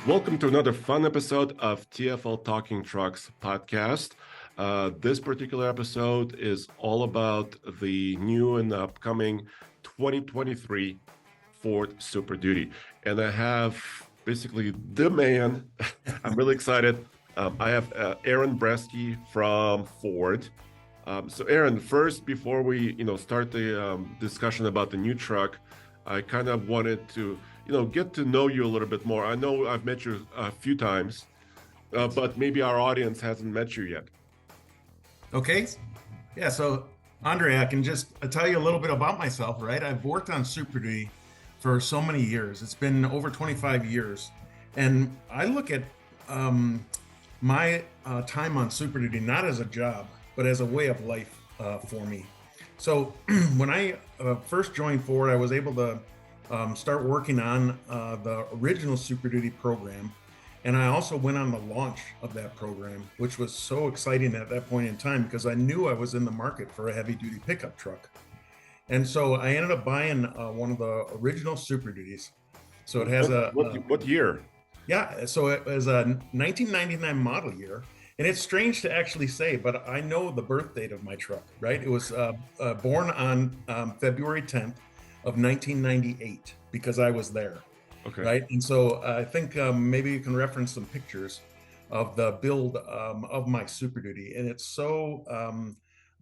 Welcome to another fun episode of TFL Talking Trucks podcast. This particular episode is all about the new and upcoming 2023 Ford Super Duty. And I have basically the man. I'm really excited. I have Aaron Bresky from Ford. So Aaron, first, before we start the discussion about the new truck, I kind of wanted to get to know you a little bit more. I know I've met you a few times, but maybe our audience hasn't met you yet. Okay. Yeah. So, Andre, I can just tell you a little bit about myself, right? I've worked on Super Duty for so many years. It's been over 25 years. And I look at my time on Super Duty not as a job, but as a way of life for me. So, when I first joined Ford, I was able to start working on the original Super Duty program. And I also went on the launch of that program, which was so exciting at that point in time because I knew I was in the market for a heavy duty pickup truck. And so I ended up buying one of the original Super Duties. So it has What year? yeah, so it was a 1999 model year. And it's strange to actually say, but I know the birth date of my truck, right? It was born on February 10th of 1998 because I was there. Okay. Right. And so I think maybe you can reference some pictures of the build of my Super Duty. And it's so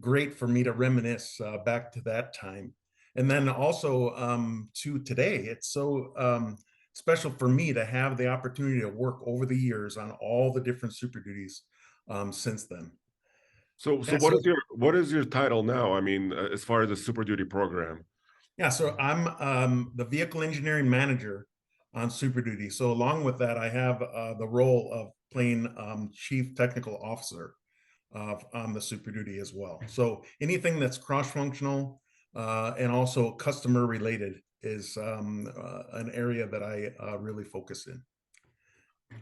great for me to reminisce back to that time. And then also to today, it's so special for me to have the opportunity to work over the years on all the different Super Duties since then. So Yeah, what is your title now? I mean, as far as the Super Duty program. so I'm the vehicle engineering manager on Super Duty. So along with that, I have the role of playing chief technical officer on the Super Duty as well. So anything that's cross-functional and also customer related is an area that I really focus in.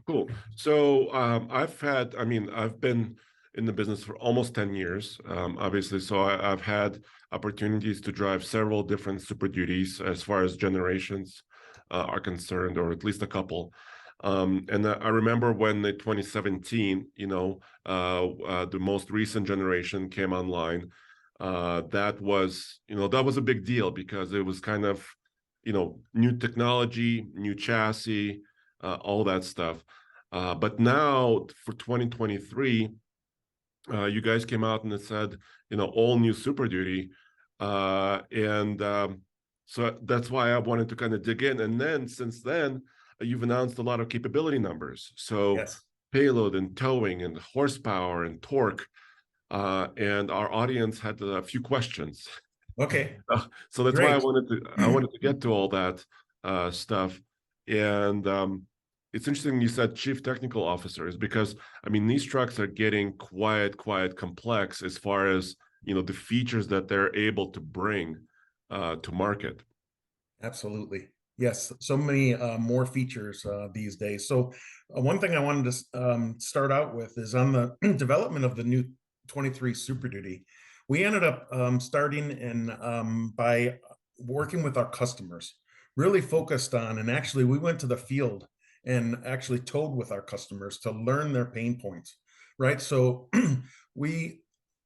Cool. So I've been in the business for almost 10 years, obviously. So I've had opportunities to drive several different Super Duties as far as generations are concerned, or at least a couple. And I remember when in 2017, the most recent generation came online. That was a big deal because it was kind of, new technology, new chassis, all that stuff. But now for 2023, you guys came out and it said, all new Super Duty. So that's why I wanted to kind of dig in. And then since then, you've announced a lot of capability numbers. So Yes. payload and towing and horsepower and torque. And our audience had a few questions. Okay. So that's why I Great. wanted to get to all that stuff. And it's interesting you said chief technical officers because I mean these trucks are getting quite complex as far as the features that they're able to bring to market. Absolutely. Yes, so many more features these days. So one thing I wanted to start out with is on the development of the new 23 Super Duty. We ended up starting in by working with our customers, really focused on, and actually we went to the field and actually towed with our customers to learn their pain points, right? So we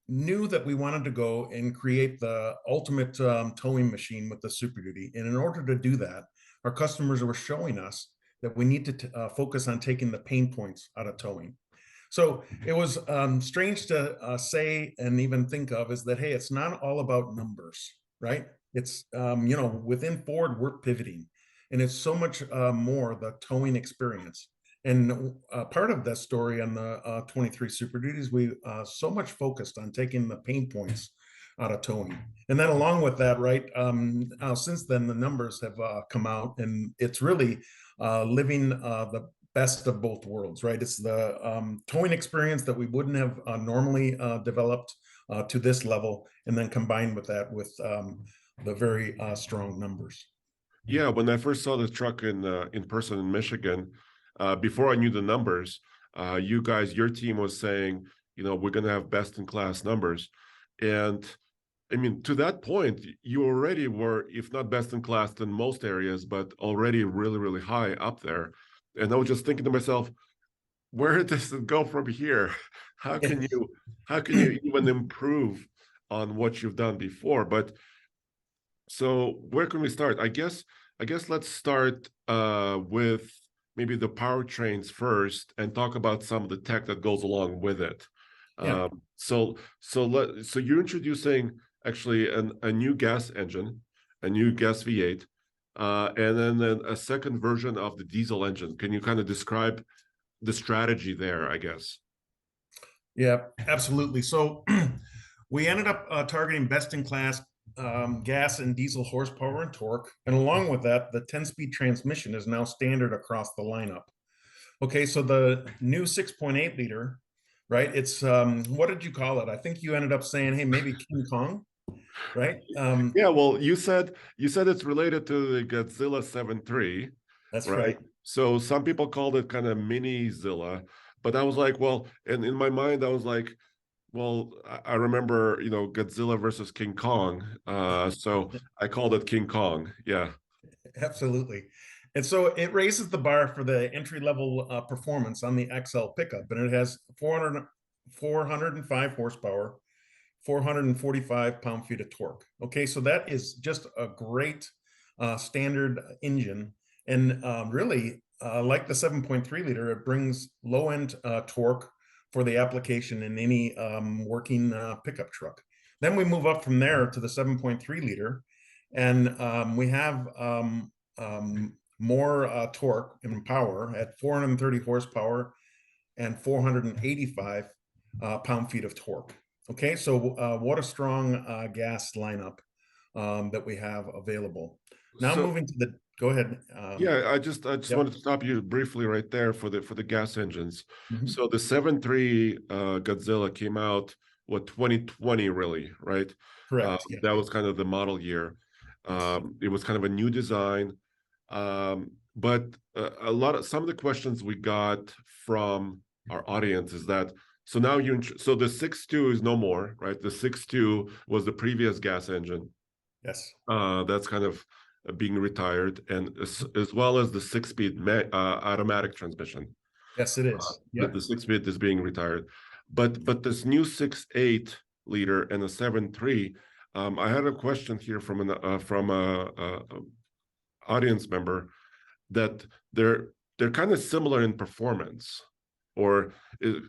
knew that we wanted to go and create the ultimate towing machine with the Super Duty. And in order to do that, our customers were showing us that we need to focus on taking the pain points out of towing. So it was strange to say and even think of is that, hey, it's not all about numbers, right? It's, within Ford, we're pivoting. And it's so much more the towing experience. And part of that story on the 23 Super Duties, we so much focused on taking the pain points out of towing. And then along with that, right, since then, the numbers have come out and it's really living the best of both worlds, right? It's the towing experience that we wouldn't have normally developed to this level, and then combined with that with the very strong numbers. Yeah, when I first saw the truck in person in Michigan, before I knew the numbers, your team was saying, we're going to have best in class numbers. And I mean, to that point, you already were, if not best in class in most areas, but already really, really high up there. And I was just thinking to myself, where does it go from here? How can you even improve on what you've done before? But so where can we start? I guess let's start with maybe the powertrains first and talk about some of the tech that goes along with it. Yeah. So you're introducing actually a new gas engine, a new gas V8, and then a second version of the diesel engine. Can you kind of describe the strategy there, I guess? Yeah, absolutely. So we ended up targeting best in class gas and diesel horsepower and torque. And along with that, the 10-speed transmission is now standard across the lineup. Okay, so the new 6.8 liter, right? It's what did you call it? I think you ended up saying, hey, maybe King Kong, right? Yeah, well, you said it's related to the Godzilla 7.3, That's right? right. So some people called it kind of mini Zilla, but I was like, well, and in my mind, I was like, well, I remember, Godzilla versus King Kong. So I called it King Kong. Yeah. Absolutely. And so it raises the bar for the entry level performance on the XL pickup, and it has 405 horsepower, 445 pound-feet of torque. Okay, so that is just a great standard engine. And really, like the 7.3 liter, it brings low-end torque for the application in any working pickup truck. Then we move up from there to the 7.3 liter, and we have more torque and power at 430 horsepower and 485 pound-feet of torque. Okay, so what a strong gas lineup that we have available. Now So moving to the, go ahead. yeah, I just Yep. wanted to stop you briefly right there for the gas engines. Mhm. So the 7.3 Godzilla came out, what, 2020 really, right? Correct. Yes. That was kind of the model year. Yes. It was kind of a new design. But some of the questions we got from our audience is that, so now so the 6.2 is no more, right? The 6.2 was the previous gas engine. Yes. That's kind of being retired, and as well as the six-speed automatic transmission. Yes, it is. The Yep. six-speed is being retired, but this new 6.8 liter and a 7.3. I had a question here from a audience member that they're kind of similar in performance, or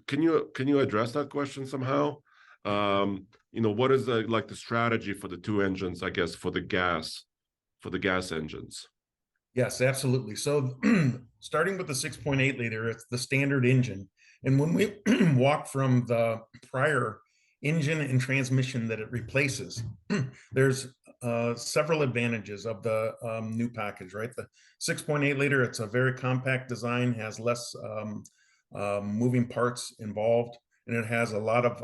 can you address that question somehow? What is the strategy for the two engines, I guess, for the gas engines? Yes, absolutely. So starting with the 6.8 liter, it's the standard engine. And when we walk from the prior engine and transmission that it replaces, there's several advantages of the new package, right? The 6.8 liter, it's a very compact design, has less moving parts involved, and it has a lot of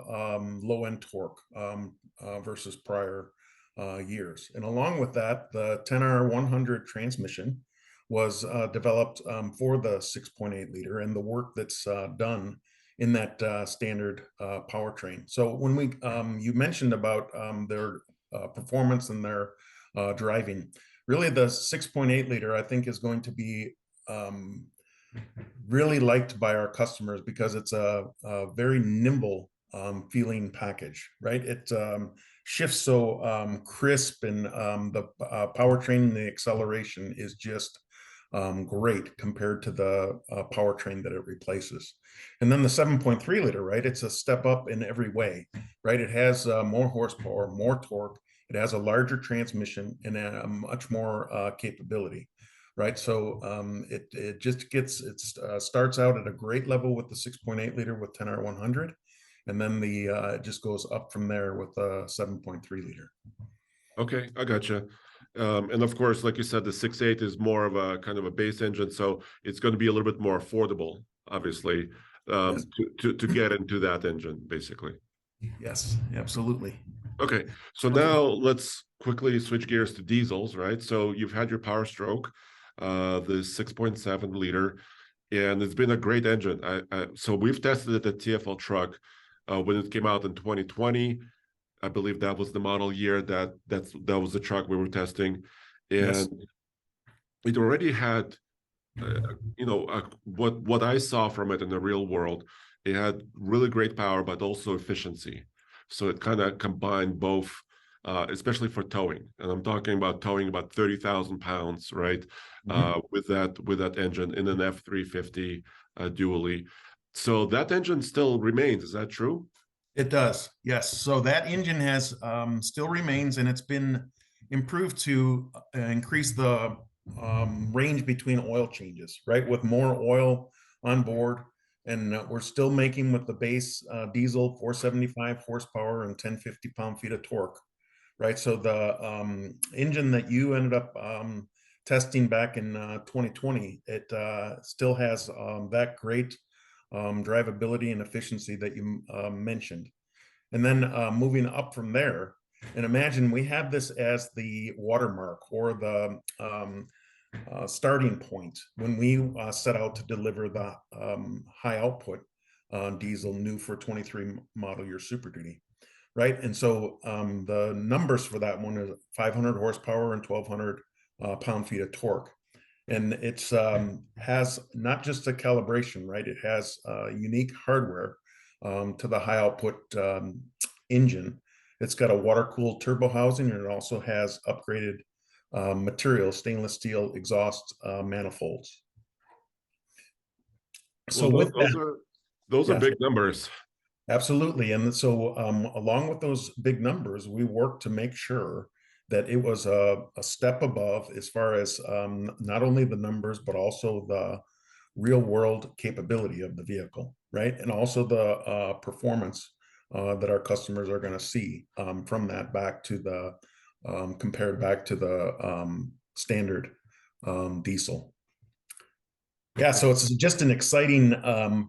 low-end torque versus prior years. And along with that, the 10R100 transmission was developed for the 6.8 liter and the work that's done in that standard powertrain. So when you mentioned about their performance and their driving, really the 6.8 liter I think is going to be really liked by our customers because it's a very nimble feeling package, right? It shifts so crisp, and the powertrain and the acceleration is just great compared to the powertrain that it replaces. And then the 7.3 liter, right? It's a step up in every way, right? It has more horsepower, more torque. It has a larger transmission and a much more capability, right? So it just starts out at a great level with the 6.8 liter with 10R100, and then it just goes up from there with the 7.3 liter. Okay, I gotcha. And of course, like you said, the 6.8 is more of a kind of a base engine, so it's going to be a little bit more affordable, obviously, Yes. to get into that engine, basically. Yes, absolutely. Okay, so Okay. now let's quickly switch gears to diesels, right? So you've had your Power Stroke, the 6.7 liter, and it's been a great engine. So we've tested it at TFL Truck when it came out in 2020. I believe that was the model year that was the truck we were testing, Yes. and it already had what I saw from it in the real world, it had really great power, but also efficiency. So it kind of combined both, especially for towing. And I'm talking about towing about 30,000 pounds, right? Mhm. With that engine in an F350 dually. So that engine still remains. Is that true? It does, yes. So that engine has still remains, and it's been improved to increase the range between oil changes, right? With more oil on board, and we're still making with the base diesel 475 horsepower and 1050 pound-feet of torque, right? So the engine that you ended up testing back in 2020, it still has that great drivability and efficiency that you mentioned. And then moving up from there, and imagine we have this as the watermark or the starting point when we set out to deliver the high output diesel new for 23 model year Super Duty, right? And so the numbers for that one is 500 horsepower and 1200 pound-feet of torque. And it's has not just a calibration, right? It has unique hardware to the high output engine. It's got a water cooled turbo housing, and it also has upgraded material, stainless steel exhaust manifolds. So Well, with those that, are those are yes, big numbers. absolutely. And so along with those big numbers, we worked to make sure that it was a step above as far as not only the numbers, but also the real world capability of the vehicle, right? And also the performance that our customers are going to see from that back to the compared back to the standard diesel. Yeah, so it's just an exciting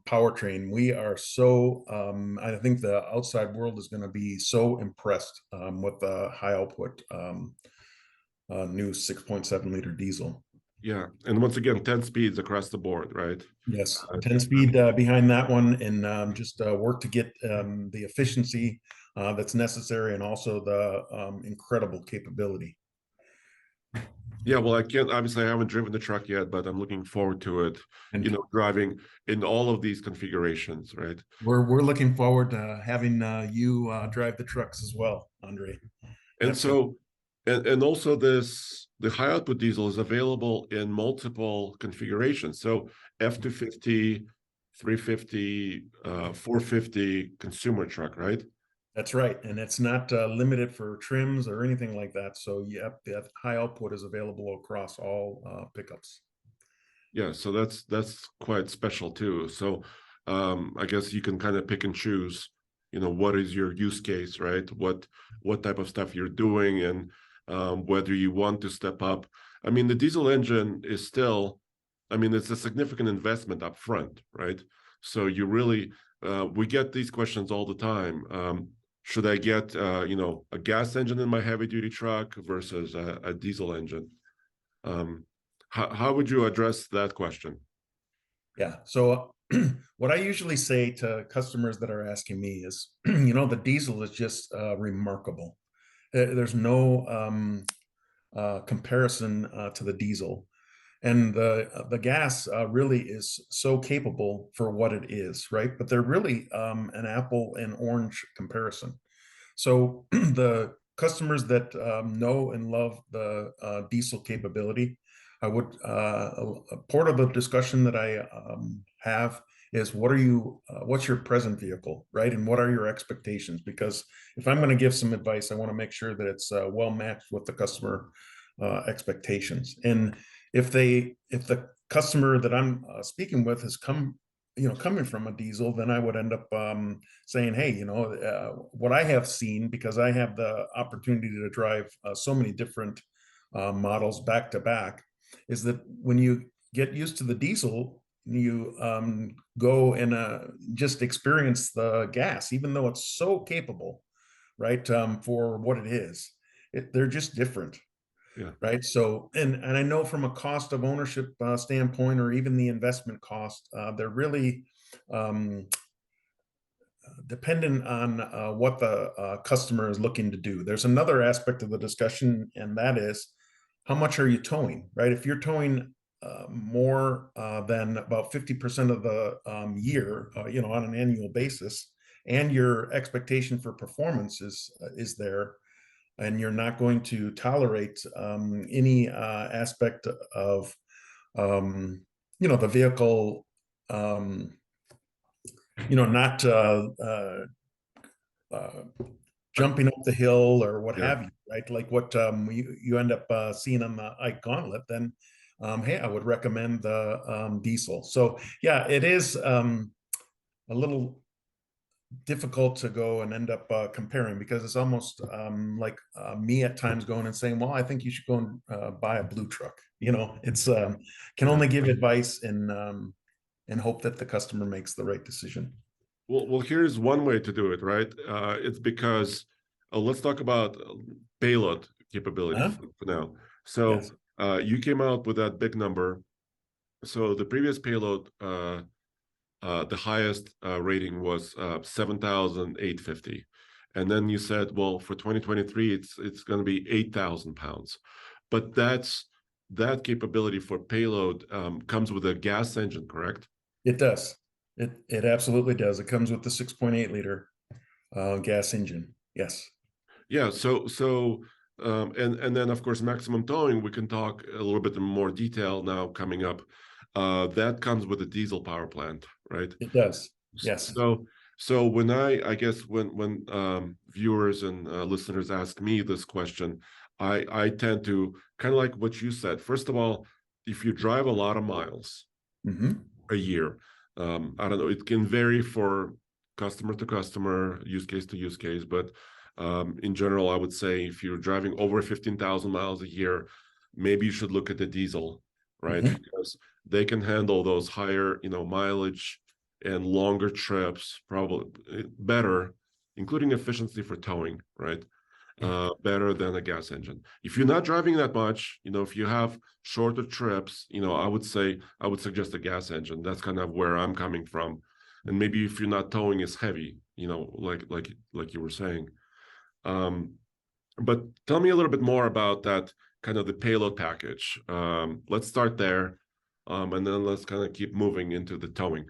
powertrain. We are so, I think the outside world is going to be so impressed with the high output new 6.7 liter diesel. Yeah, and once again, 10 speeds across the board, right? Yes, Uh, 10 speed behind that one, and just work to get the efficiency that's necessary and also the incredible capability. Yeah, well, I can't obviously I haven't driven the truck yet, but I'm looking forward to it, And driving in all of these configurations, right? we're looking forward to having you drive the trucks as well, Andre. And That's good. so and also the high output diesel is available in multiple configurations. So F250, 350, 450 consumer truck, right? That's right, and it's not limited for trims or anything like that. So, yep, that high output is available across all pickups. Yeah, so that's quite special too. So I guess you can kind of pick and choose, what is your use case, right? What type of stuff you're doing and whether you want to step up. I mean, the diesel engine is still, I mean, it's a significant investment up front, right? So you really we get these questions all the time. Should I get a gas engine in my heavy duty truck versus a diesel engine? Um, how would you address that question? Yeah. So, what I usually say to customers that are asking me is, the diesel is just remarkable. There's no comparison to the diesel, and the gas really is so capable for what it is, right? But they're really an apple and orange comparison. So the customers that know and love the diesel capability, I would a part of the discussion that I have is what's your present vehicle, right? And what are your expectations? Because if I'm going to give some advice, I want to make sure that it's well matched with the customer expectations. And if the customer that I'm speaking with has coming from a diesel, then I would end up saying, hey, what I have seen, because I have the opportunity to drive so many different models back to back, is that when you get used to the diesel, you go and just experience the gas, even though it's so capable, right, for what it is. They're just different, Yeah. right? So, and I know from a cost of ownership standpoint, or even the investment cost, they're really um, dependent on what the customer is looking to do. There's another aspect of the discussion, and that is how much are you towing, right? If you're towing more than about 50% of the year, on an annual basis, and your expectation for performance is there, and you're not going to tolerate any aspect of the vehicle, not jumping up the hill or what Yeah. have you, right? Like what you end up seeing on the Ike Gauntlet, then hey, I would recommend the diesel. So yeah, it is a little difficult to go and end up comparing, because it's almost like me at times going and saying, well, I think you should go and buy a blue truck. It's can Yeah. only give advice and hope that the customer makes the right decision. Well, here's one way to do it, right? It's because let's talk about payload capability Huh? for now. So Yes. you came out with that big number. So the previous payload, the highest rating was 7,850. And then you said, well, for 2023, it's going to be 8,000 pounds. But that capability for payload comes with a gas engine, correct? It does. It absolutely does. It comes with the 6.8 liter gas engine. Yes. Yeah. And then of course maximum towing. We can talk a little bit in more detail now coming up. That comes with a diesel power plant, right? It does. Yes. So when I guess when viewers and listeners ask me this question, I tend to kind of like what you said. First of all, if you drive a lot of miles Hmm. a year, I don't know, it can vary for customer to customer, use case to use case, but in general, I would say if you're driving over 15,000 miles a year, maybe you should look at the diesel, right? Hmm. Because they can handle those higher, mileage and longer trips probably better, including efficiency for towing, right? Better than a gas engine. If you're not driving that much, if you have shorter trips, I would suggest a gas engine. That's kind of where I'm coming from. And maybe if you're not towing as heavy, like you were saying. Um, but tell me a little bit more about that kind of the payload package. Let's start there, and then let's kind of keep moving into the towing.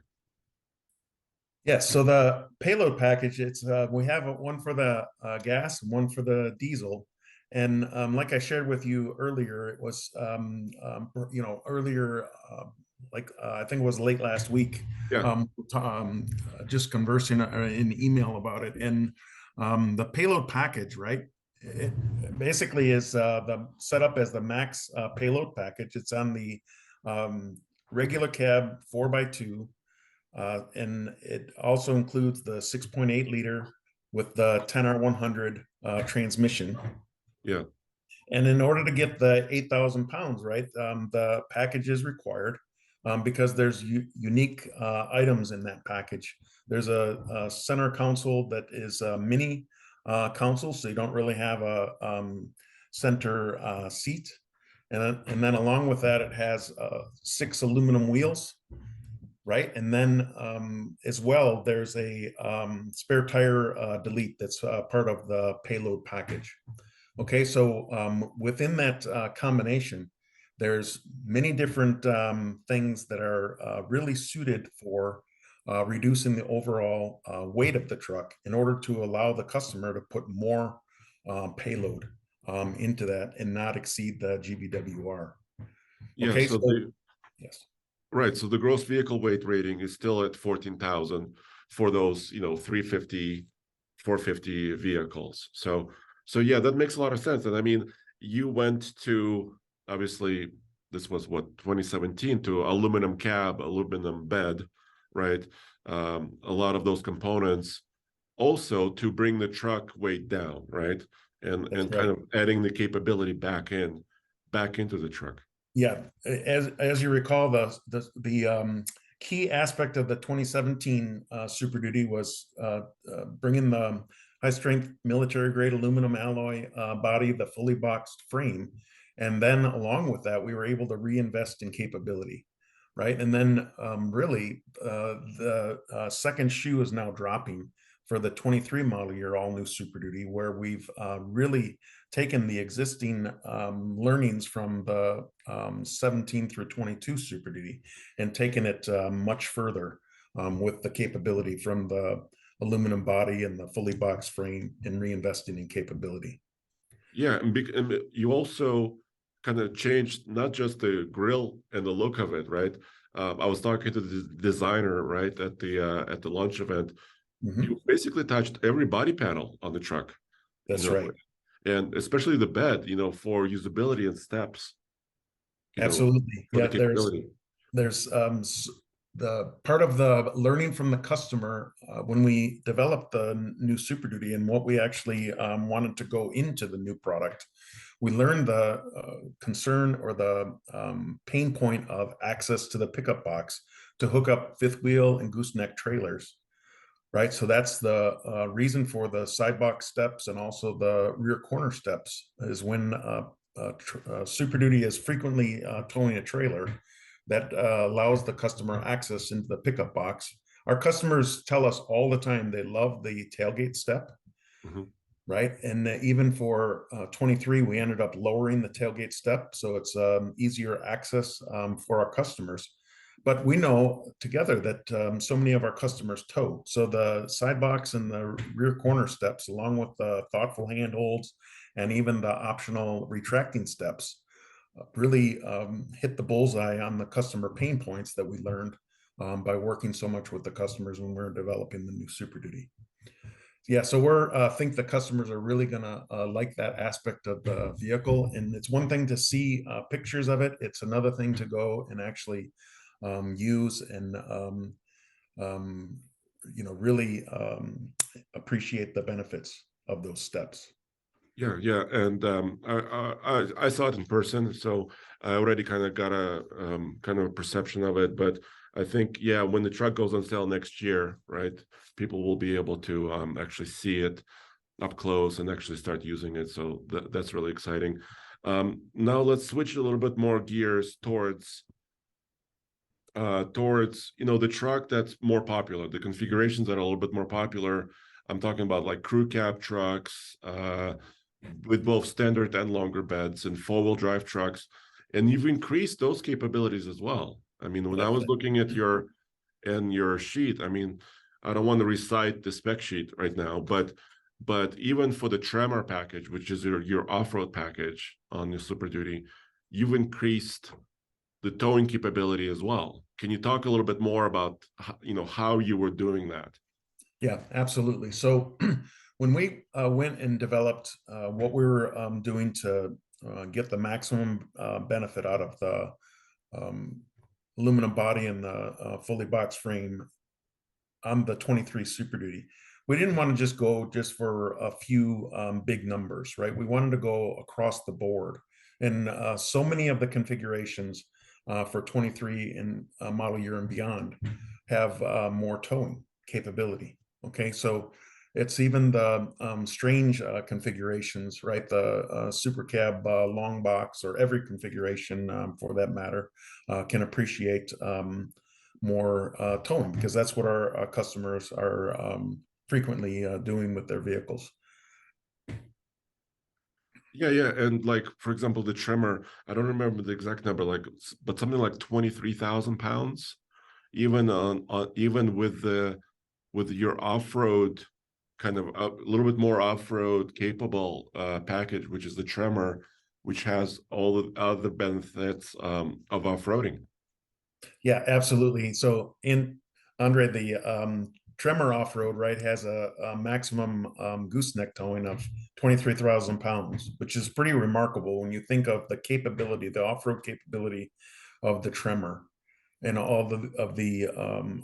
Yes. So the payload package, it's we have one for the gas and one for the diesel. And like I shared with you earlier, it was earlier, like I think it was late last week, Yeah, just conversing in email about it. And the payload package, right? It basically is the setup as the max payload package. It's on the regular cab 4x2. And it also includes the 6.8 liter with the 10R100 transmission. yeah, And in order to get the 8,000 pounds, right, the package is required because there's unique items in that package. There's a center console that is a mini console, so you don't really have a center seat. And then along with that, it has 6 aluminum wheels, right? And then as well, there's a spare tire delete that's part of the payload package. Okay, so within that combination, there's many different things that are really suited for reducing the overall weight of the truck in order to allow the customer to put more payload into that and not exceed the GVWR. yeah. Okay, So so yes. right. So the gross vehicle weight rating is still at 14,000 for those, 350, 450 vehicles. So yeah, that makes a lot of sense. And I mean, you went to, obviously, this was what, 2017, to aluminum cab, aluminum bed, right? A lot of those components also to bring the truck weight down, right? And That's kind right. of adding the capability back into the truck. Yeah, as you recall, the key aspect of the 2017 Super Duty was bringing the high strength military grade aluminum alloy body, the fully boxed frame, and then along with that, we were able to reinvest in capability, right? And then really, the second shoe is now dropping for the 23 model year all new Super Duty, where we've really taken the existing learnings from the 17 through 22 Super Duty and taken it much further with the capability from the aluminum body and the fully boxed frame and reinvesting in capability. Yeah, and you also kind of changed not just the grill and the look of it, right? I was talking to the designer, right, at the launch event. You basically touched every body panel on the truck, That's right. and especially the bed, for usability and steps, Absolutely. for the Yeah, capability. there's the part of the learning from the customer when we developed the new Super Duty and what we actually wanted to go into the new product. We learned the concern or the pain point of access to the pickup box to hook up fifth wheel and gooseneck trailers, right? So that's the reason for the side box steps and also the rear corner steps is when Super Duty is frequently towing a trailer that allows the customer access into the pickup box. Our customers tell us all the time they love the tailgate step, right? And even for 23, we ended up lowering the tailgate step, so it's easier access for our customers. But we know together that so many of our customers tow. So the side box and the rear corner steps, along with the thoughtful handholds and even the optional retracting steps, really hit the bullseye on the customer pain points that we learned by working so much with the customers when we were developing the new Super Duty. Yeah, so we're think the customers are really gonna like that aspect of the vehicle, and it's one thing to see pictures of it. It's another thing to go and actually use and really appreciate the benefits of those steps. Yeah, yeah, and I saw it in person, so I already kind of got a kind of a perception of it. But I think, yeah, when the truck goes on sale next year, right, people will be able to actually see it up close and actually start using it. So that's really exciting. Now let's switch a little bit more gears towards the truck that's more popular, the configurations that are a little bit more popular. I'm talking about like crew cab trucks with both standard and longer beds and four-wheel drive trucks, and you've increased those capabilities as well. I mean, when I was looking at your sheet, I mean, I don't want to recite the spec sheet right now, but even for the Tremor package, which is your off-road package on your Super Duty, you've increased the towing capability as well. Can you talk a little bit more about how you were doing that? Yeah, absolutely. So when we went and developed what we were doing to get the maximum benefit out of the aluminum body and the fully boxed frame on the 23 Super Duty, we didn't want to just go just for a few big numbers, right? We wanted to go across the board. And so many of the configurations for 23 and model year and beyond have more towing capability. Okay, so it's even the strange configurations, right? The super cab long box or every configuration for that matter can appreciate more towing because that's what our customers are frequently doing with their vehicles. Yeah, yeah, and like for example, the Tremor, I don't remember the exact number, but something like 23,000 pounds, even even with your off-road kind of a little bit more off-road capable package, which is the Tremor, which has all the other benefits of off-roading. Yeah, absolutely. So in Andre, the Tremor off-road, right, has a maximum gooseneck towing of 23,000 pounds, which is pretty remarkable when you think of the capability, the off-road capability of the Tremor and all of the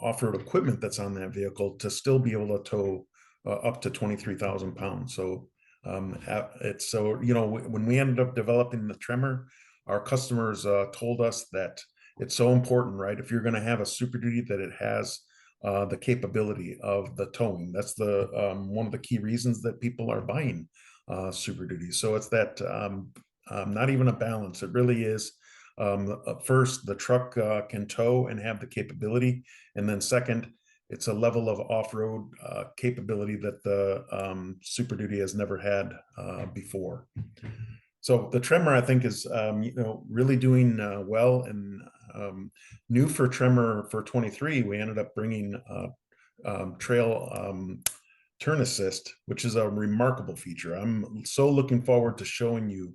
off-road equipment that's on that vehicle to still be able to tow up to 23,000 pounds. So it's so, when we ended up developing the Tremor, our customers told us that it's so important, right? If you're going to have a Super Duty, that it has the capability of the towing. That's the one of the key reasons that people are buying Super Duty. So it's that not even a balance. It really is. First, the truck can tow and have the capability, and then second, it's a level of off-road capability that the Super Duty has never had before. So the Tremor, I think, is really doing well, and new for Tremor for 23, we ended up bringing trail turn assist, which is a remarkable feature. I'm so looking forward to showing you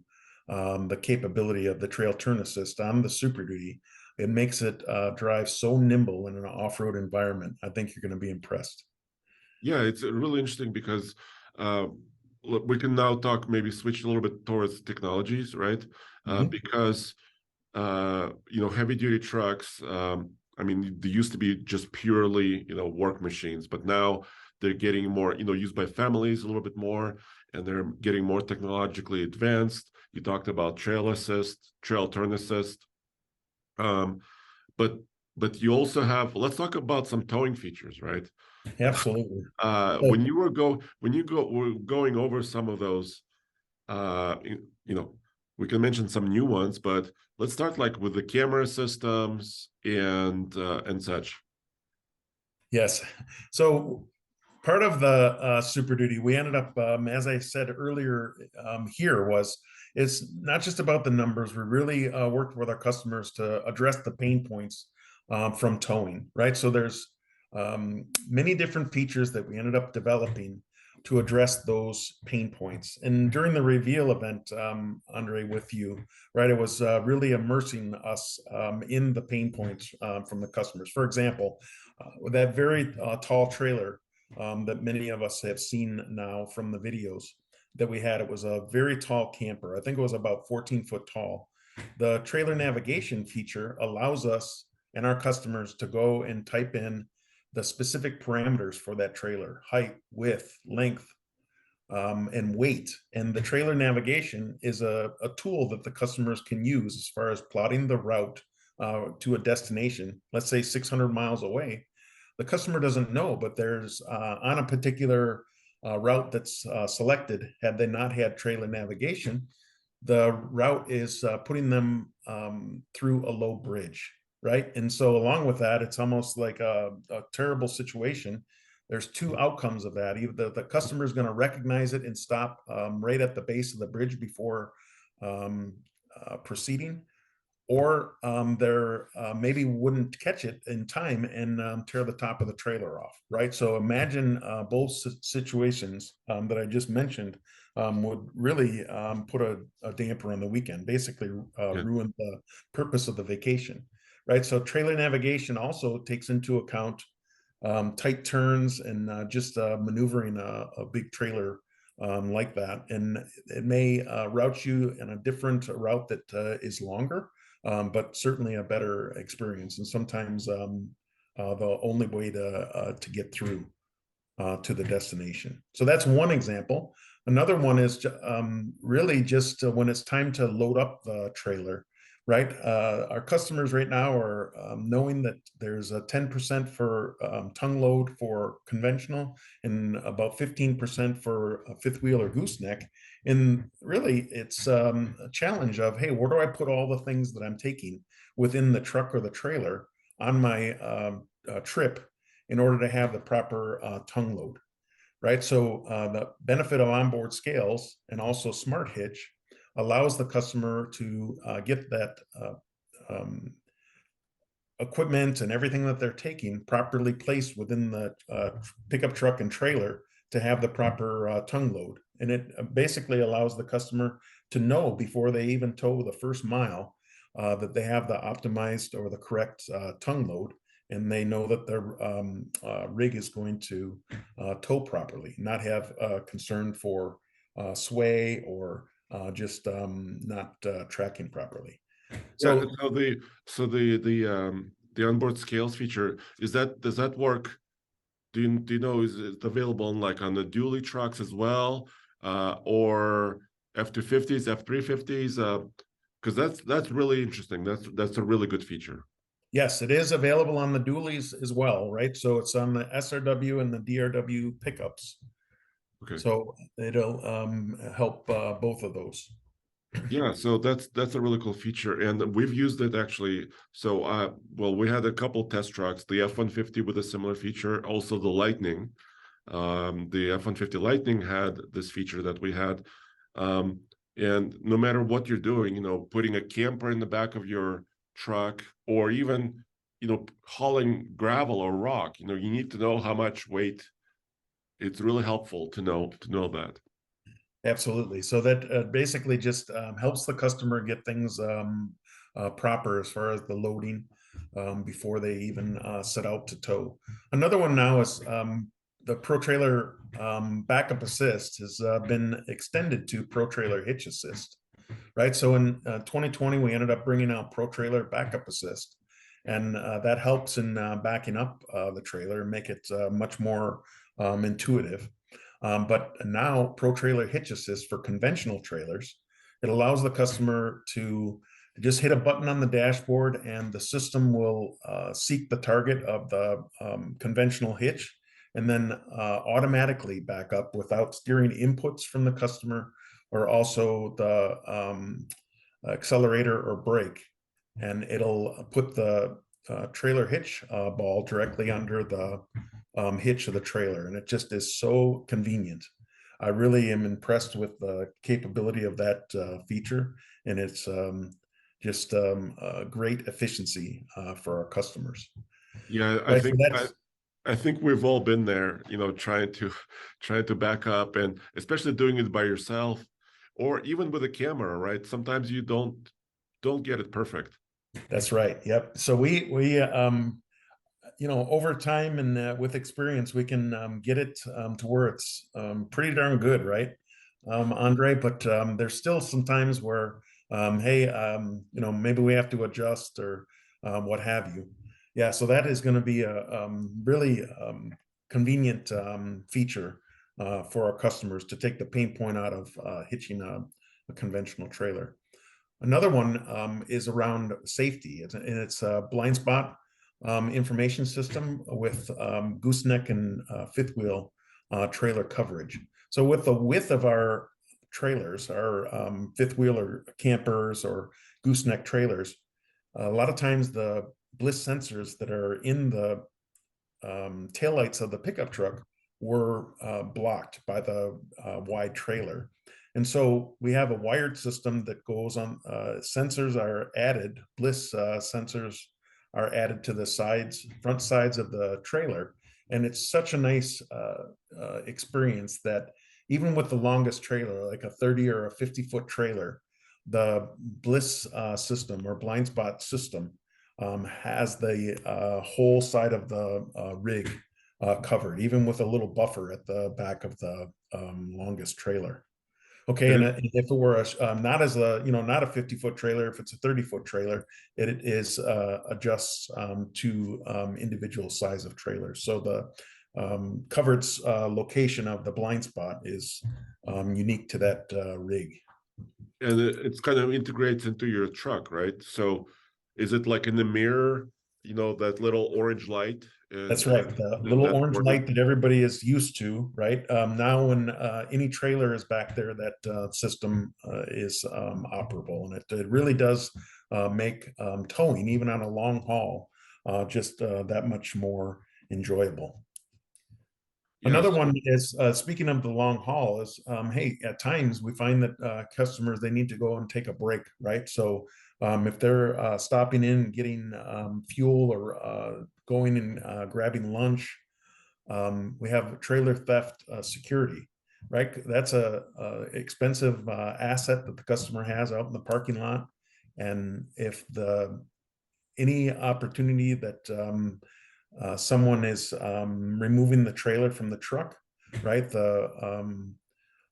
the capability of the trail turn assist on the Super Duty. It makes it drive so nimble in an off-road environment. I think you're going to be impressed. Yeah, it's really interesting because uh, we can now talk, maybe switch a little bit towards technologies, right? Because heavy duty trucks, I mean, they used to be just purely, work machines, but now they're getting more, used by families a little bit more, and they're getting more technologically advanced. You talked about trail assist, trail turn assist. Um, but you also have, let's talk about some towing features, right? Absolutely. When were going over some of those, we can mention some new ones, but let's start like with the camera systems and such. Yes. So part of the Super Duty, we ended up, as I said earlier, here was it's not just about the numbers. We really worked with our customers to address the pain points from towing, right? So there's many different features that we ended up developing to address those pain points. And during the reveal event, Andre, with you, right, it was really immersing us in the pain points from the customers. For example, with that very tall trailer that many of us have seen now from the videos that we had. It was a very tall camper. I think it was about 14 foot tall. The trailer navigation feature allows us and our customers to go and type in the specific parameters for that trailer: height, width, length, and weight. And the trailer navigation is a tool that the customers can use as far as plotting the route to a destination, let's say 600 miles away. The customer doesn't know, but there's on a particular route that's selected, had they not had trailer navigation, the route is putting them through a low bridge, right? And so along with that, it's almost like a terrible situation. There's two outcomes of that. Either the customer is going to recognize it and stop right at the base of the bridge before proceeding, or they're maybe wouldn't catch it in time and tear the top of the trailer off, right? So imagine both situations that I just mentioned would really put a damper on the weekend, basically Yeah. ruin the purpose of the vacation, right? So trailer navigation also takes into account tight turns and just maneuvering a big trailer like that. And it may route you in a different route that is longer, but certainly a better experience. And sometimes the only way to get through to the destination. So that's one example. Another one is really just when it's time to load up the trailer, right? Our customers right now are knowing that there's a 10% for tongue load for conventional and about 15% for a fifth wheel or gooseneck. And really, it's a challenge of, hey, where do I put all the things that I'm taking within the truck or the trailer on my trip in order to have the proper tongue load, right? So the benefit of onboard scales and also Smart Hitch allows the customer to get that equipment and everything that they're taking properly placed within the pickup truck and trailer to have the proper tongue load. And it basically allows the customer to know before they even tow the first mile that they have the optimized or the correct tongue load, and they know that their rig is going to tow properly, not have concern for sway or just not tracking properly. Yeah. So The onboard scales feature, does that work? Do you know, is it available on the dually trucks as well, or F-250s, F-350s? Because that's really interesting. That's a really good feature. yes, it is available on the dualies as well, right? So it's on the SRW and the DRW pickups. Okay. So it'll help both of those. Yeah, so that's a really cool feature, and we've used it actually. So, well, we had a couple test trucks, the F-150 with a similar feature, also the Lightning. The F-150 Lightning had this feature that we had, um, and no matter what you're doing, putting a camper in the back of your truck, or even, hauling gravel or rock, you need to know how much weight. It's really helpful to know that. Absolutely. So that basically just helps the customer get things proper as far as the loading before they even set out to tow. Another one now is the Pro Trailer Backup Assist has been extended to Pro Trailer Hitch Assist, right? So in 2020, we ended up bringing out Pro Trailer Backup Assist, and that helps in backing up the trailer and make it much more intuitive. But now Pro Trailer Hitch Assist for conventional trailers, it allows the customer to just hit a button on the dashboard and the system will seek the target of the conventional hitch and then automatically back up without steering inputs from the customer or also the accelerator or brake. And it'll put the trailer hitch ball directly under the hitch of the trailer. And it just is so convenient. I really am impressed with the capability of that feature. And it's just a great efficiency for our customers. Yeah, I Right. So think I, that's I think we've all been there, trying to trying to back up, and especially doing it by yourself or even with a camera, right? Sometimes you don't get it perfect. that's right. Yep. So we over time and with experience, we can get it to where it's pretty darn good, right, Andre? But there's still some times where, hey, maybe we have to adjust or what have you. Yeah, so that is going to be a really convenient feature for our customers to take the pain point out of hitching a conventional trailer. Another one is around safety, and it's a blind spot information system with gooseneck and fifth wheel trailer coverage. So with the width of our trailers, our fifth wheel or campers or gooseneck trailers, a lot of times the bliss sensors that are in the taillights of the pickup truck were blocked by the wide trailer. And so we have a wired system that goes on, sensors are added, bliss sensors are added to the front sides of the trailer. And it's such a nice experience that even with the longest trailer, like a 30 or a 50-foot trailer, the bliss system or blind spot system has the whole side of the rig covered, even with a little buffer at the back of the longest trailer. Okay, And and it, if it were not as a not a 50-foot trailer, if it's a 30-foot trailer, it is adjusts to individual size of trailers. So the covered location of the blind spot is unique to that rig. and it's kind of integrates into your truck, right? So is it like in the mirror, that little orange light, That's and right. The and little that's orange working? light that everybody is used to, right? Now, when any trailer is back there, that system is operable, and it really does make towing, even on a long haul, just that much more enjoyable. Another Yes. one is speaking of the long haul is hey, at times we find that customers they need to go and take a break, right? So if they're stopping in and getting fuel or going and grabbing lunch, we have trailer theft security, right? That's a expensive asset that the customer has out in the parking lot, and if the any opportunity that someone is removing the trailer from the truck, right? The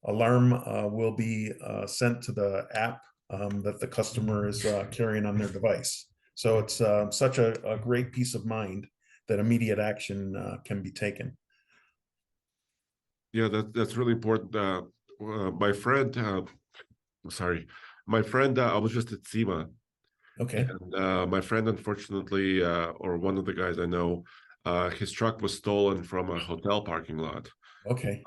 alarm will be sent to the app that the customer is carrying on their device. So it's such a great peace of mind that immediate action can be taken. Yeah, that's really important. My friend, sorry, my friend, I was just at SEMA, Okay. and my friend, unfortunately, or one of the guys I know, his truck was stolen from a hotel parking lot. Okay.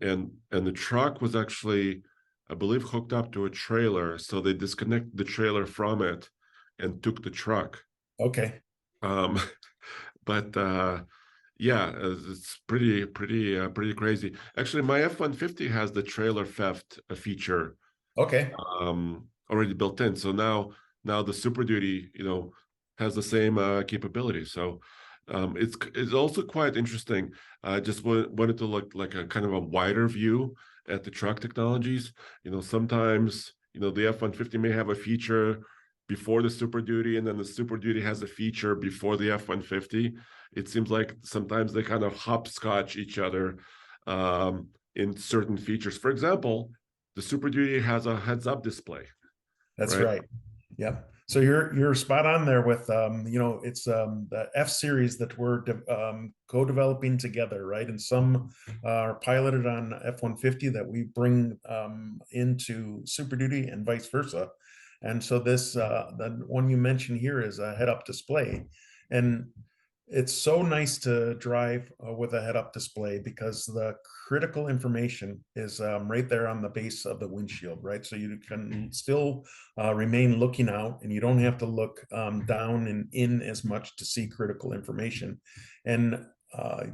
And the truck was actually I believe, hooked up to a trailer. So they disconnected the trailer from it and took the truck. Okay. Um, but yeah, it's pretty crazy. Actually, my F-150 has the trailer theft feature Okay. already built in. So now the Super Duty, has the same capability. So it's also quite interesting. I just wanted to look like a kind of a wider view at the truck technologies. Sometimes the F-150 may have a feature before the Super Duty, and then the Super Duty has a feature before the F-150. It seems like sometimes they kind of hopscotch each other in certain features. For example, the Super Duty has a heads-up display, That's right? right. Yep. So you're spot on there with it's the F series that we're co-developing together, right? And some are piloted on F-150 that we bring into Super Duty and vice versa. And so this the one you mentioned here is a head-up display, and it's so nice to drive with a head-up display because the critical information is right there on the base of the windshield, right? So you can still remain looking out, and you don't have to look down and in as much to see critical information. And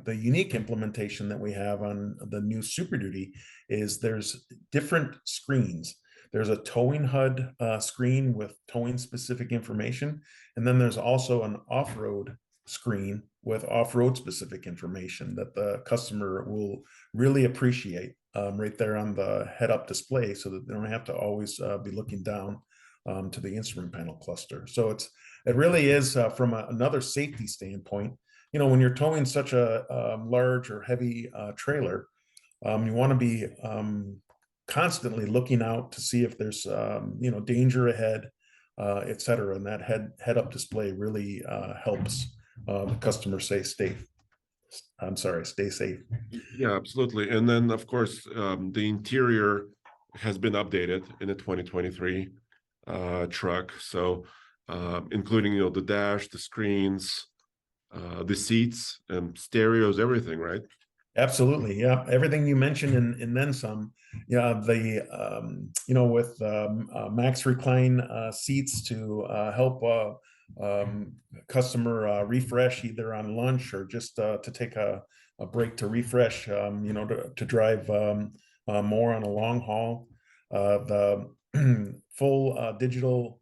the unique implementation that we have on the new Super Duty is there's different screens. There's a towing HUD screen with towing specific information, and then there's also an off-road screen with off-road specific information that the customer will really appreciate right there on the head-up display, so that they don't have to always be looking down to the instrument panel cluster. So it really is from another safety standpoint. When you're towing such a large or heavy trailer, you want to be constantly looking out to see if there's danger ahead, et cetera. And that head-up display really helps the customer stay safe. Yeah, absolutely. And then, of course, the interior has been updated in a 2023 truck. So, including, the dash, the screens, the seats, stereos, everything, right? Absolutely, yeah. Everything you mentioned and then some. Yeah, the with Max Recline seats to help customer refresh either on lunch or just to take a break to refresh. To drive more on a long haul. The full digital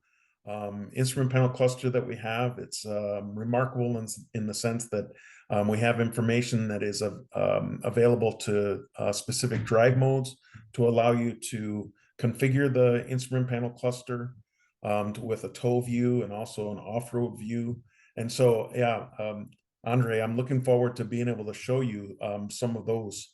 instrument panel cluster that we have, it's remarkable in the sense that we have information that is available to specific drive modes to allow you to configure the instrument panel cluster with a tow view and also an off-road view. And so, yeah, Andre, I'm looking forward to being able to show you some of those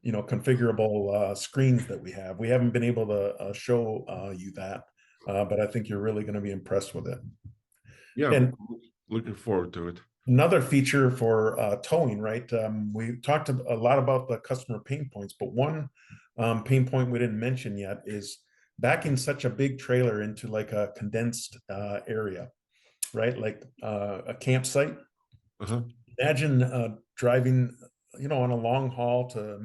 configurable screens that we have. We haven't been able to show you that, but I think you're really going to be impressed with it. Yeah, And looking forward to it. another feature for towing, right? We talked a lot about the customer pain points, but one pain point we didn't mention yet is backing such a big trailer into like a condensed area, right? Like a campsite. Uh-huh. Imagine driving, on a long haul to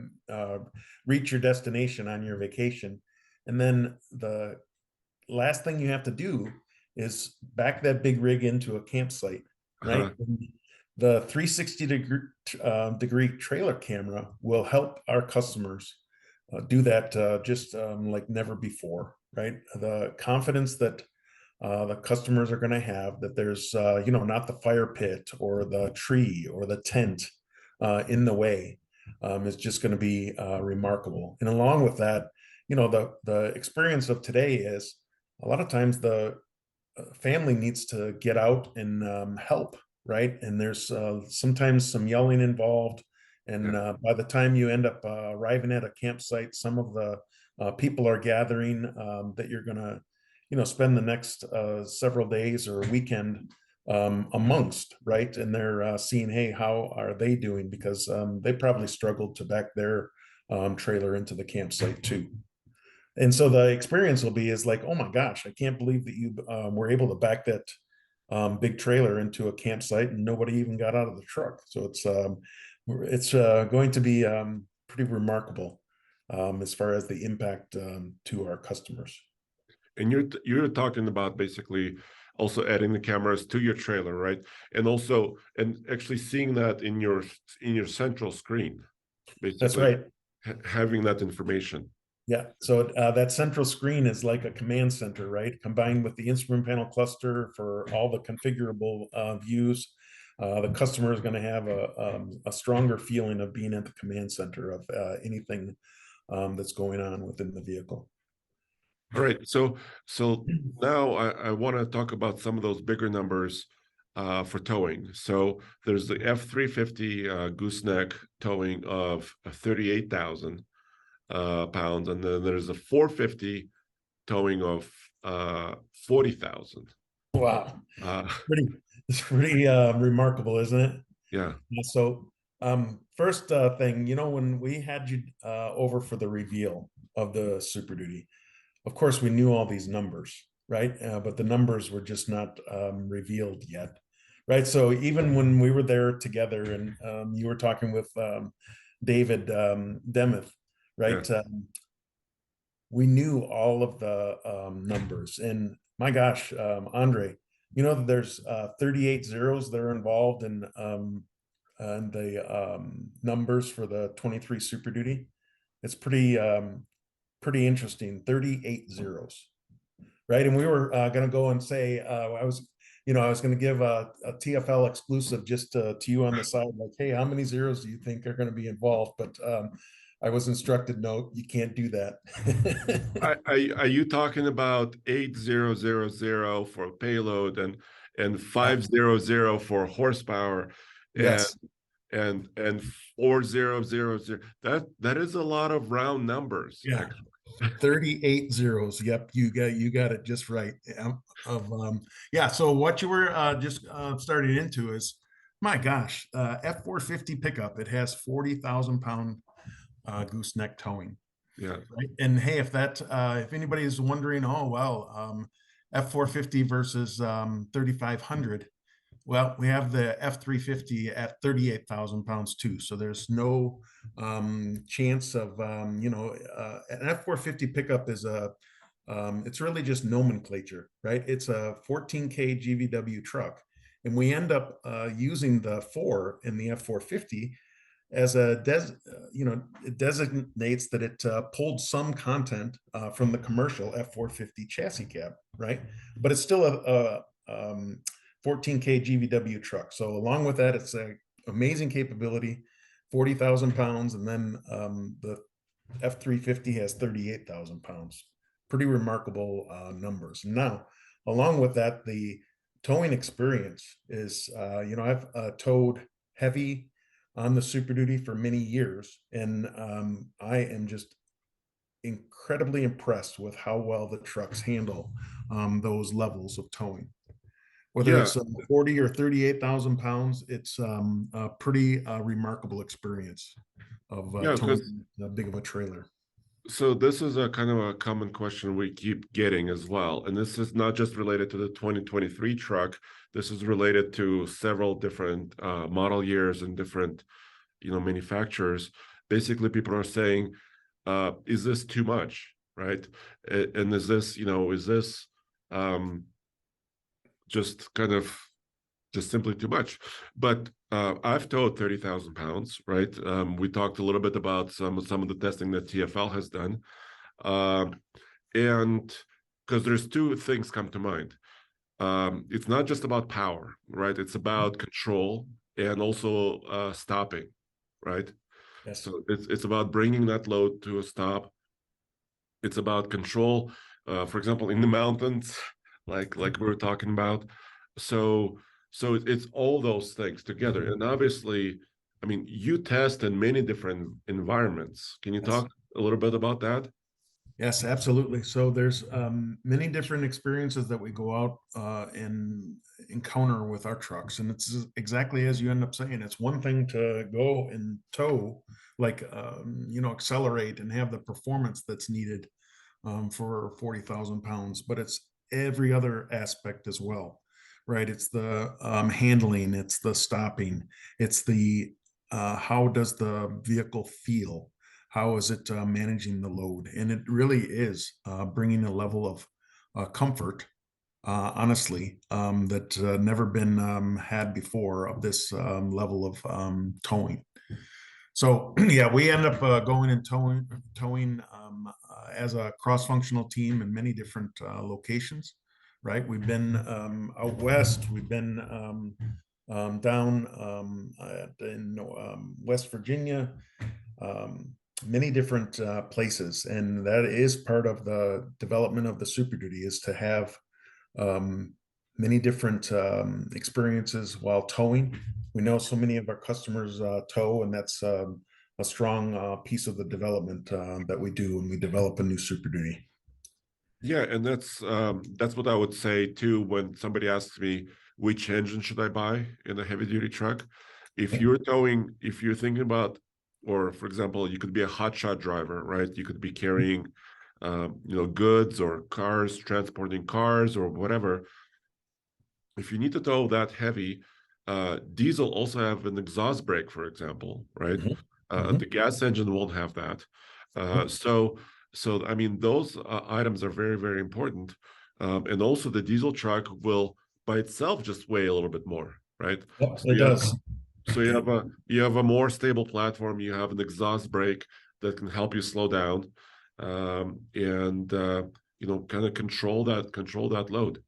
reach your destination on your vacation, and then the last thing you have to do is back that big rig into a campsite, right? Uh-huh. The 360-degree trailer camera will help our customers do that just like never before, right? The confidence that the customers are going to have that there's, not the fire pit or the tree or the tent in the way is just going to be remarkable. And along with that, the experience of today is a lot of times the family needs to get out and help, right? And there's sometimes some yelling involved. And Yeah. by the time you end up arriving at a campsite, some of the people are gathering that you're going to, spend the next several days or weekend amongst, right? And they're seeing, hey, how are they doing? Because they probably struggled to back their trailer into the campsite too. And so the experience will be is like, oh my gosh, I can't believe that you were able to back that big trailer into a campsite and nobody even got out of the truck. So it's going to be pretty remarkable. as far as the impact to our customers. And you're talking about basically also adding the cameras to your trailer, right? And also, and actually seeing that in your central screen, That's basically right. having that information. Yeah. So that central screen is like a command center, right? Combined with the instrument panel cluster for all the configurable views. The customer is going to have a stronger feeling of being at the command center of anything that's going on within the vehicle. All right. So now I want to talk about some of those bigger numbers for towing. So there's the F350 gooseneck towing of 38,000 pounds, and then there's a 450 towing of 40,000. Wow. Uh, It's pretty remarkable, isn't it? yeah, So, first thing, when we had you over for the reveal of the Super Duty, of course, we knew all these numbers, right? But the numbers were just not revealed yet, right? So even when we were there together and you were talking with David Demuth, yeah, right? We knew all of the numbers. And my gosh, Andre, that there's 38 zeros that are involved in the numbers for the 23 Super Duty. It's pretty interesting. 38 zeros, right? And we were going to go and say, I was going to give a TFL exclusive just to you on the side, like, hey, how many zeros do you think are going to be involved? But I was instructed, no, you can't do that. are you talking about 8000 for payload and Yeah. 500 for horsepower and Yes. and 4000? That is a lot of round numbers, Yeah. actually. 38 zeros. Yep, you got it just right. Yeah. Yeah. So what you were just starting into is, my gosh, F450 pickup. It has 40,000 pound gooseneck towing. Yeah, Right. And hey, if anybody is wondering, oh well, F450 versus 3,500. Well, we have the F350 at 38,000 pounds too. So there's no chance of, an F450 pickup is it's really just nomenclature, right? It's a 14K GVW truck. And we end up using the 4 in the F450 as it designates that it pulled some content from the commercial F450 chassis cab, right? But it's still a 14K GVW truck. So along with that, it's an amazing capability, 40,000 pounds, and then the F350 has 38,000 pounds. Pretty remarkable numbers. Now, along with that, the towing experience is, I've towed heavy on the Super Duty for many years, and I am just incredibly impressed with how well the trucks handle those levels of towing. Whether yeah, it's 40 or 38,000 pounds, it's a pretty remarkable experience of yeah. Because towing that big of a trailer. so this is a kind of a common question we keep getting as well, and this is not just related to the 2023 truck. This is related to several different model years and different manufacturers. Basically, people are saying, is this too much, right? And is this just kind of just simply too much? But I've towed 30,000 pounds, right? We talked a little bit about some of the testing that TFL has done, and because there's two things come to mind. It's not just about power, right? It's about control and also stopping, right? Yes. So it's about bringing that load to a stop. It's about control, for example, in the mountains, like we were talking about. So it's all those things together. And obviously, I mean, you test in many different environments. Can you Yes. talk a little bit about that? Yes, absolutely. So there's many different experiences that we go out and encounter with our trucks, and it's exactly as you end up saying. It's one thing to go and tow, like accelerate and have the performance that's needed for 40,000 pounds, but it's every other aspect as well, right? It's the handling, it's the stopping, it's the how does the vehicle feel? how is it managing the load? And it really is bringing a level of comfort, honestly, that never been had before of this level of towing. So yeah, we end up going and towing as a cross-functional team in many different locations. Right, we've been out west. We've been down in West Virginia, many different places, and that is part of the development of the Super Duty is to have um, many different experiences while towing. We know so many of our customers tow, and that's a strong piece of the development that we do when we develop a new Super Duty. Yeah, and that's what I would say too when somebody asks me which engine should I buy in a heavy duty truck. If you're towing, if you're thinking about, or for example, you could be a hotshot driver, right? You could be carrying, goods or cars, transporting cars or whatever. If you need to tow that heavy, diesel also have an exhaust brake, for example, right? Mhm. The Mhm. gas engine won't have that. Uh, Yep. so, so I mean, those items are very, very important. And also, the diesel truck will by itself just weigh a little bit more, right? Yep, So it does. you have a more stable platform. You have an exhaust brake that can help you slow down, and kind of control that load.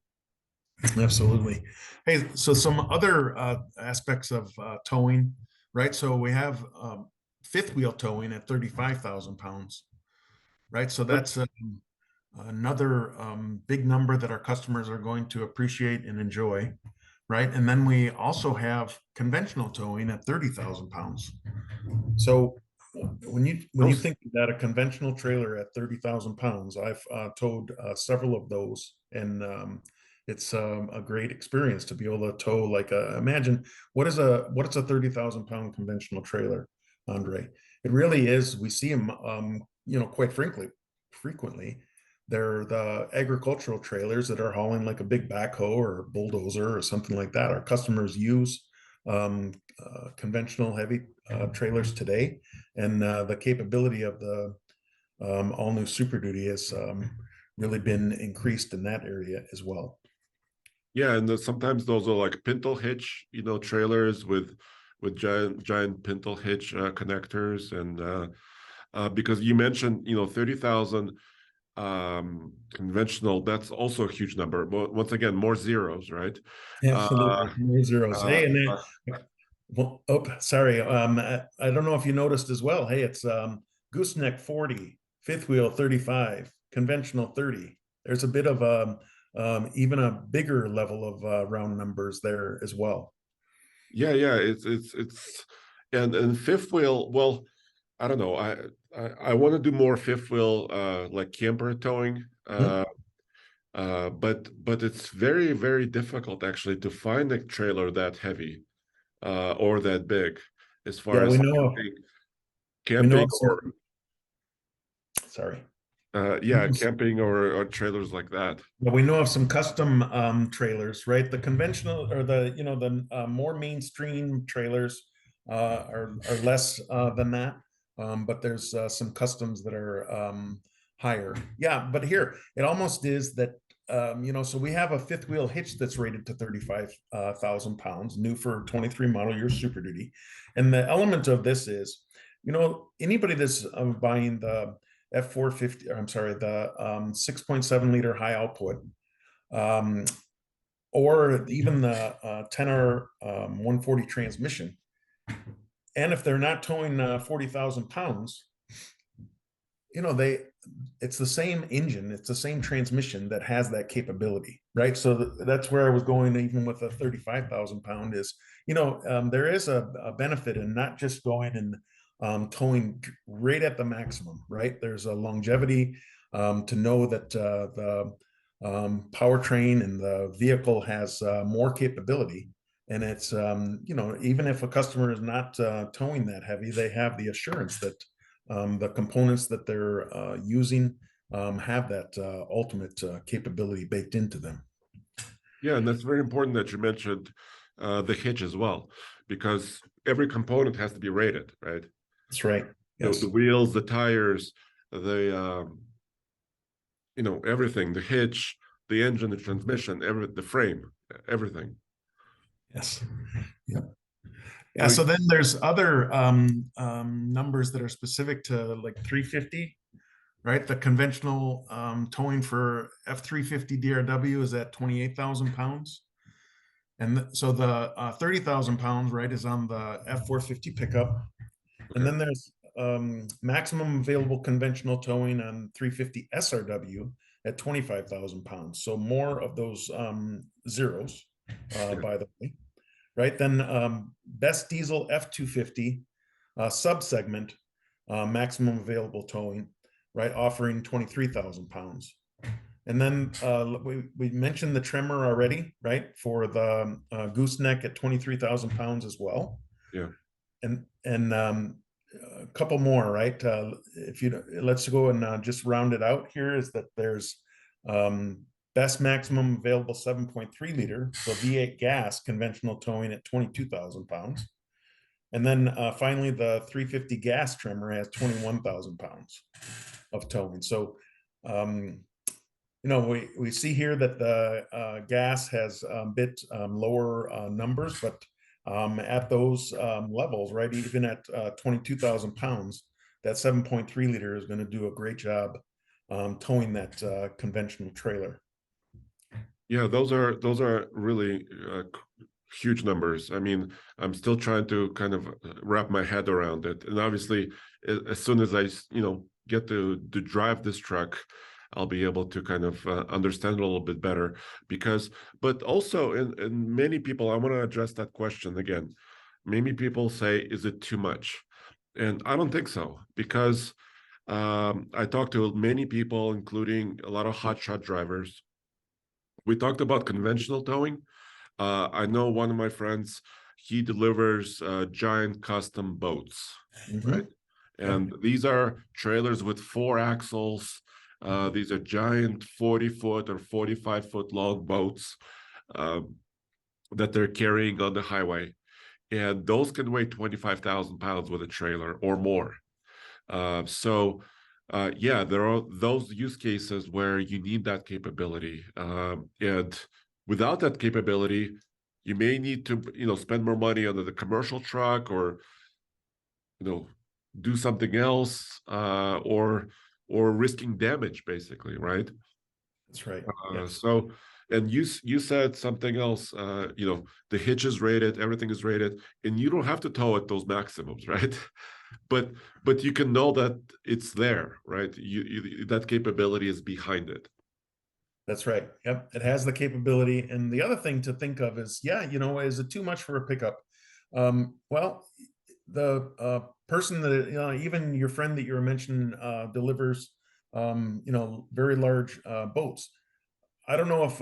Absolutely. Hey, so some other aspects of towing, right? So we have fifth wheel towing at 35,000 pounds, right? So Yep. that's another big number that our customers are going to appreciate and enjoy, right? And then we also have conventional towing at 30,000 pounds. So when you Those think that a conventional trailer at 30,000 pounds, I've towed several of those, and it's a great experience to be able to tow. Like, imagine what is a 30,000 pound conventional trailer, Andre? It really is. We see them, quite frequently. They're the agricultural trailers that are hauling like a big backhoe or bulldozer or something like that. Our customers use conventional heavy trailers today, and the capability of the all new Super Duty has really been increased in that area as well. Yeah, and sometimes those are like pintle hitch, trailers with giant pintle hitch connectors, and because you mentioned, 30,000 conventional, that's also a huge number. But once again, more zeros, right? Uh, Absolutely, more zeros. uh, Hey, and uh, then, well, oh, sorry. I don't know if you noticed as well. Hey, it's gooseneck 40, fifth wheel 35, conventional 30. There's a bit of even a bigger level of round numbers there as well. yeah, it's and fifth wheel. Well, I don't know. I want to do more fifth wheel, like camper towing. Mhm. But it's very, very difficult actually to find a trailer that heavy or that big as far Yeah, as we know camping of some. or Sorry. yeah, camping or trailers like that. Well, we know of some custom trailers, right? The conventional or the more mainstream trailers are less than that, but there's some customs that are higher. Yeah, but here it almost is that so we have a fifth wheel hitch that's rated to 35,000 pounds, new for 23 model year Super Duty, and the element of this is, anybody that's buying the F450, I'm sorry, the 6.7 liter high output, um, or even the Tenor 140 transmission. And if they're not towing 40,000 pounds, they it's the same engine, it's the same transmission that has that capability, right? So that's where I was going, even with a 35,000 pound is, there is a benefit in not just going and towing right at the maximum, right? There's a longevity to know that the powertrain and the vehicle has more capability. And it's, even if a customer is not towing that heavy, they have the assurance that the components that they're using have that ultimate capability baked into them. Yeah, and that's very important that you mentioned the hitch as well, because every component has to be rated, right? That's right. Yes. The wheels, the tires, the everything, the hitch, the engine, the transmission, the frame, everything. Yes. Yeah. Yeah. I mean, So then there's other numbers that are specific to like 350, right? The conventional towing for F350 DRW is at 28,000 pounds. And so the 30,000 pounds, right, is on the F450 pickup. And then there's maximum available conventional towing on 350 SRW at 25,000 pounds. So more of those zeros, by the way, right? Then best diesel F250 subsegment, maximum available towing, right, offering 23,000 pounds. And then we mentioned the Tremor already, right, for the gooseneck at 23,000 pounds as well. yeah. And a couple more, right? Let's go and just round it out here. Is that there's best maximum available 7.3 liter, so V8 gas conventional towing at 22,000 pounds. And then finally, the 350 gas Tremor has 21,000 pounds of towing. So we see here that the gas has a bit lower numbers, but at those levels, right, even at 22,000 pounds, that 7.3 liter is going to do a great job towing that conventional trailer. Yeah, those are really huge numbers. I mean, I'm still trying to kind of wrap my head around it. And obviously, as soon as I, get to drive this truck, I'll be able to kind of understand it a little bit better. But also, and many people, I want to address that question again. Many people say, is it too much? And I don't think so, because I talked to many people, including a lot of hotshot drivers. We talked about conventional towing. I know one of my friends, he delivers giant custom boats, right? And these are trailers with 4 axles. These are giant 40-foot or 45-foot long boats that they're carrying on the highway. And those can weigh 25,000 pounds with a trailer or more. Yeah, there are those use cases where you need that capability. And without that capability, you may need to, spend more money on the commercial truck, or, do something else, or risking damage, basically, right? That's right. Yes. So, and you said something else. The hitch is rated, everything is rated, and you don't have to tow at those maximums, right? But you can know that it's there, right? That capability is behind it. That's right. Yep. It has the capability. And the other thing to think of is, is it too much for a pickup? Well, the person that, even your friend that you were mentioning, delivers, very large boats. I don't know if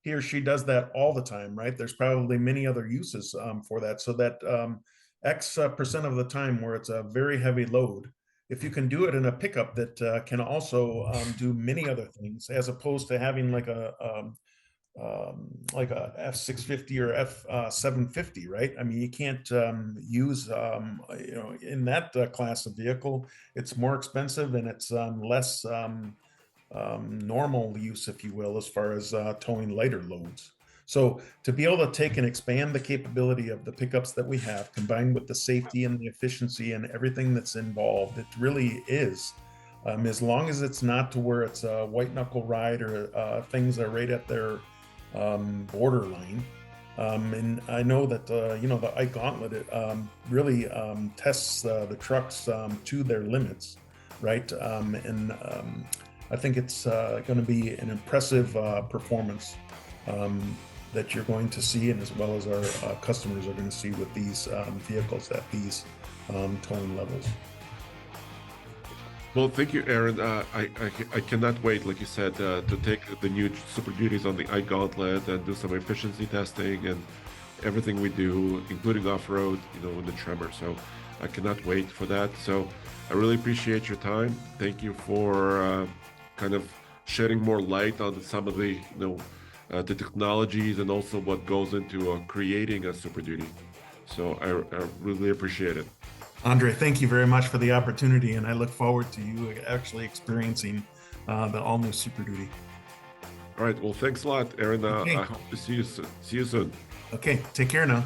he or she does that all the time, right? There's probably many other uses for that. So that X percent of the time where it's a very heavy load, if you can do it in a pickup that can also do many other things, as opposed to having like a F650 or F750, right? I mean, you can't use, in that class of vehicle, it's more expensive and it's less normal use, if you will, as far as towing lighter loads. So to be able to take and expand the capability of the pickups that we have, combined with the safety and the efficiency and everything that's involved, it really is. As long as it's not to where it's a white knuckle ride or things are right at their borderline. And I know that the iGauntlet really tests the trucks to their limits, right? I think it's going to be an impressive performance that you're going to see, and as well as our customers are going to see with these vehicles at these towing levels. Well, thank you, Aaron. I cannot wait, like you said, to take the new Super Duties on the iGauntlet and do some efficiency testing and everything we do, including off-road, in the Tremor. So I cannot wait for that. So I really appreciate your time. Thank you for kind of shedding more light on some of the, the technologies and also what goes into creating a Super Duty. So I really appreciate it. Andre, thank you very much for the opportunity, and I look forward to you actually experiencing the all new Super Duty. All right. Well, thanks a lot, Aaron. Okay. I hope to see you soon. Okay, take care now.